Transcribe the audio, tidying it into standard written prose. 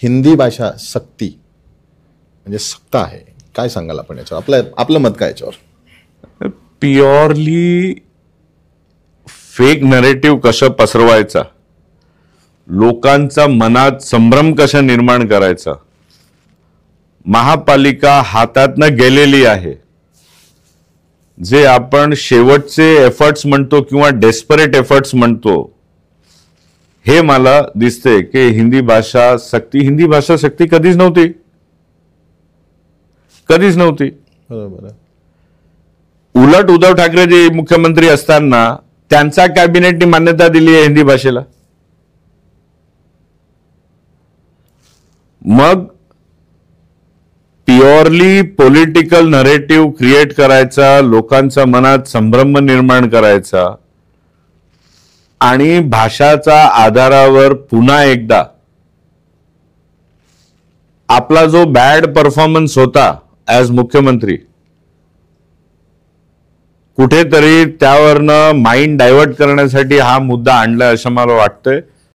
हिंदी भाषा सक्ती म्हणजे सक्ता आहे, काय सांगाल आपण याच्यावर? आपलं मत काय याच्यावर? प्युअरली फेक नरेटिव्ह कसं पसरवायचा, लोकांचा मनात संभ्रम कसा निर्माण करायचा, महापालिका हातातनं गेलेली आहे. जे आपण शेवटचे एफर्ट्स म्हणतो किंवा डेस्परेट एफर्ट्स म्हणतो, हे मला दिसते की हिंदी भाषा सक्ती कधीच नव्हती. बरोबर. उलट उद्धव ठाकरे जे मुख्यमंत्री असताना त्यांचा कॅबिनेटने मान्यता दिली आहे हिंदी भाषेला. मग प्युअरली पॉलिटिकल नरेटिव्ह क्रिएट करायचा, लोकांच्या मनात संभ्रम निर्माण करायचा आणि भाषाच्या आधारावर पुन्हा एकदा आपला जो बॅड परफॉर्मन्स होता ॲज मुख्यमंत्री, कुठेतरी त्यावरनं माइंड डायव्हर्ट करण्यासाठी हा मुद्दा आणला असं मला वाटतंय.